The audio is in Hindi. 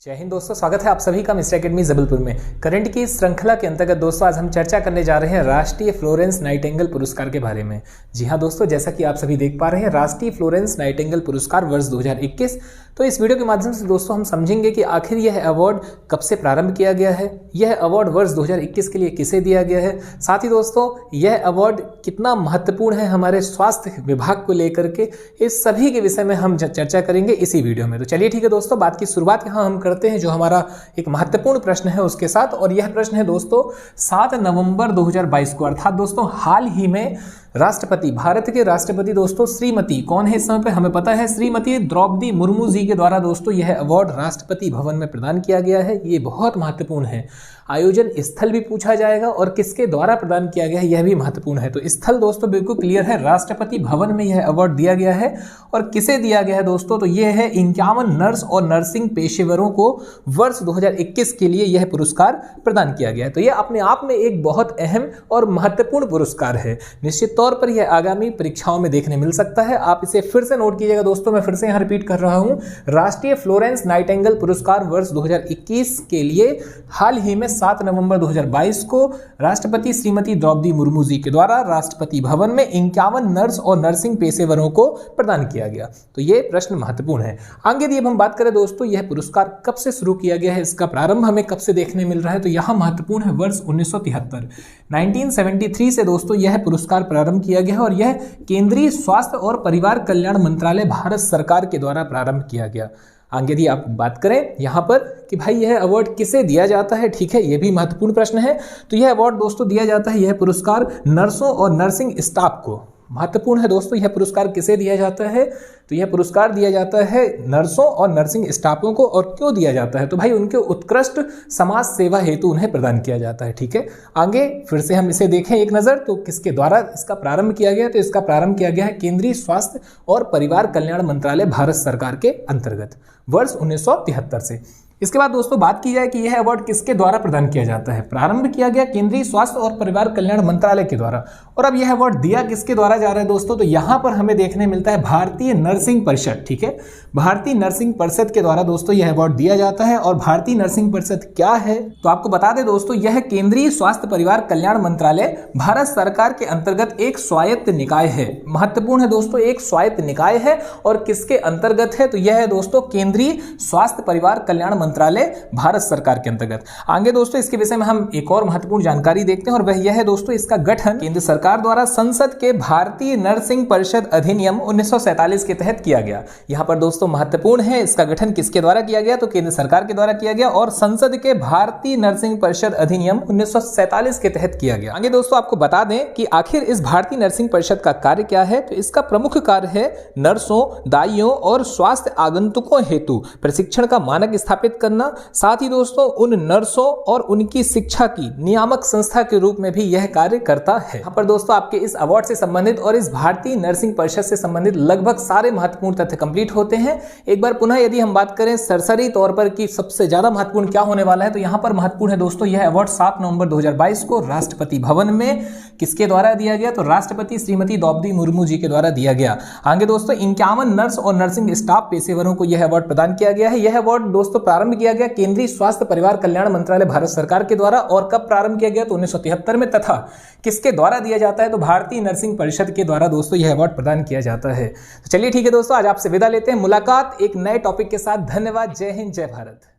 जय हिंद दोस्तों, स्वागत है आप सभी का मिस्टर एकेडमी जबलपुर में। करंट की इस श्रृंखला के अंतर्गत दोस्तों आज हम चर्चा करने जा रहे हैं राष्ट्रीय फ्लोरेंस नाइटिंगेल पुरस्कार के बारे में। जी हाँ दोस्तों, जैसा कि आप सभी देख पा रहे हैं राष्ट्रीय फ्लोरेंस नाइटिंगेल पुरस्कार वर्ष 2021। तो इस वीडियो के माध्यम से दोस्तों हम समझेंगे कि आखिर यह अवार्ड कब से प्रारंभ किया गया है, यह अवार्ड वर्ष 2021 के लिए किसे दिया गया है, साथ ही दोस्तों यह अवार्ड कितना महत्वपूर्ण है हमारे स्वास्थ्य विभाग को लेकर के, इस सभी के विषय में हम चर्चा करेंगे इसी वीडियो में। तो चलिए ठीक है दोस्तों, बात की शुरुआत यहाँ हम करते हैं जो हमारा एक महत्वपूर्ण प्रश्न है उसके साथ। और यह प्रश्न है दोस्तों 7 नवंबर 2022 को, अर्थात दोस्तों हाल ही में राष्ट्रपति, भारत के राष्ट्रपति दोस्तों श्रीमती, कौन है इस समय पे हमें पता है, श्रीमती द्रौपदी मुर्मू जी के द्वारा दोस्तों यह अवार्ड राष्ट्रपति भवन में प्रदान किया गया है। ये बहुत महत्वपूर्ण है। आयोजन स्थल भी पूछा जाएगा और किसके द्वारा प्रदान किया गया है यह भी महत्वपूर्ण है। तो स्थल दोस्तों बिल्कुल क्लियर है, राष्ट्रपति भवन में यह अवार्ड दिया गया है। और किसे दिया गया है दोस्तों, तो यह है 51 नर्स और नर्सिंग पेशेवरों को वर्ष 2021 के लिए यह पुरस्कार प्रदान किया गया है। तो यह अपने आप में एक बहुत अहम और महत्वपूर्ण पुरस्कार है। निश्चित तौर पर यह आगामी परीक्षाओं में देखने मिल सकता है। आप इसे फिर से नोट कीजिएगा दोस्तों, मैं फिर से यहाँ रिपीट कर रहा हूँ, राष्ट्रीय फ्लोरेंस नाइटिंगेल पुरस्कार वर्ष 2021 के लिए हाल ही में 7 नवंबर 2022 को राष्ट्रपति श्रीमती द्रौपदी मुर्मू जी के द्वारा राष्ट्रपति भवन में 51 नर्स और नर्सिंग पेशेवरों को प्रदान किया गया। तो ये प्रश्न महत्वपूर्ण है। आगे यदि हम बात करें दोस्तों यह पुरस्कार कब से शुरू किया गया है, इसका प्रारंभ हमें कब से देखने मिल रहा है, तो यहाँ महत्वपूर्ण है वर्ष 1973 से दोस्तों यह पुरस्कार प्रारंभ किया गया है। और यह केंद्रीय स्वास्थ्य और परिवार कल्याण मंत्रालय भारत सरकार के द्वारा प्रारंभ किया गया। आगे यदि आप बात करें यहाँ पर कि भाई यह अवार्ड किसे दिया जाता है, ठीक है, यह भी महत्वपूर्ण प्रश्न है। तो यह अवार्ड दोस्तों दिया जाता है, यह पुरस्कार नर्सों और नर्सिंग स्टाफ को, महत्वपूर्ण है दोस्तों, यह पुरस्कार किसे दिया जाता है, तो यह पुरस्कार दिया जाता है नर्सों और नर्सिंग स्टाफों को। और क्यों दिया जाता है, तो भाई उनके उत्कृष्ट समाज सेवा हेतु उन्हें प्रदान किया जाता है। ठीक है, आगे फिर से हम इसे देखें एक नज़र, तो किसके द्वारा इसका प्रारंभ किया गया, तो इसका प्रारंभ किया गया है केंद्रीय स्वास्थ्य और परिवार कल्याण मंत्रालय भारत सरकार के अंतर्गत वर्ष 1973 से। इसके बाद दोस्तों बात की जाए कि यह अवार्ड किसके द्वारा प्रदान किया जाता है, प्रारंभ किया गया केंद्रीय स्वास्थ्य और परिवार कल्याण मंत्रालय के द्वारा। और अब यह अवार्ड दिया किसके द्वारा जा रहा है दोस्तों, तो यहां पर हमें देखने मिलता है भारतीय नर्सिंग परिषद। ठीक है, भारतीय नर्सिंग परिषद के द्वारा दोस्तों यह अवार्ड दिया जाता है। और भारतीय नर्सिंग परिषद क्या है, तो आपको बता दें दोस्तों यह केंद्रीय स्वास्थ्य परिवार कल्याण मंत्रालय भारत सरकार के अंतर्गत एक स्वायत्त निकाय है। महत्वपूर्ण है दोस्तों, एक स्वायत्त निकाय है। और किसके अंतर्गत है, तो यह है दोस्तों केंद्रीय स्वास्थ्य परिवार कल्याण मंत्रालय भारत सरकार के अंतर्गत। आगे दोस्तों इसके विषय में हम एक और महत्वपूर्ण जानकारी देखते हैं और वह यह है दोस्तों इसका गठन केंद्र सरकार द्वारा संसद के भारतीय नर्सिंग परिषद अधिनियम 1947 के तहत किया गया। यहां पर दोस्तों महत्वपूर्ण है, इसका गठन किसके द्वारा किया गया, तो केंद्र सरकार के द्वारा किया गया और संसद के भारतीय नर्सिंग परिषद अधिनियम 1947 के तहत किया गया। आगे दोस्तों आपको बता दें कि आखिर इस भारतीय नर्सिंग परिषद का कार्य क्या है, तो इसका प्रमुख कार्य है नर्सों, दाइयों और स्वास्थ्य आगंतुकों हेतु प्रशिक्षण का मानक स्थापित करना। साथ ही दोस्तों उन नर्सों और उनकी शिक्षा की नियामक संस्था के रूप में भी यह कार्य करता है। यहाँ पर दोस्तों आपके इस अवार्ड से संबंधित और इस भारतीय नर्सिंग परिषद से संबंधित लगभग सारे महत्वपूर्ण तथ्य कंप्लीट होते हैं। एक बार पुनः यदि हम बात करें सरसरी तौर पर कि सबसे ज्यादा महत्वपूर्ण क्या होने वाला है, तो यहाँ पर महत्वपूर्ण है दोस्तों यह अवार्ड 7 नवंबर 2022 को राष्ट्रपति भवन में किसके द्वारा दिया गया, तो राष्ट्रपति श्रीमती द्रौपदी मुर्मू जी के द्वारा दिया गया। आगे दोस्तों 51 नर्स और नर्सिंग स्टाफ पेशेवरों को यह अवार्ड प्रदान किया गया है। यह अवार्ड दोस्तों प्रारंभ किया गया केंद्रीय स्वास्थ्य परिवार कल्याण मंत्रालय भारत सरकार के द्वारा। और कब प्रारंभ किया गया, तो 1973 में। तथा किसके द्वारा दिया जाता है, तो भारतीय नर्सिंग परिषद के द्वारा दोस्तों यह अवार्ड प्रदान किया जाता है। तो चलिए ठीक है दोस्तों, आज आपसे विदा लेते हैं, मुलाकात एक नए टॉपिक के साथ। धन्यवाद, जय हिंद, जय भारत।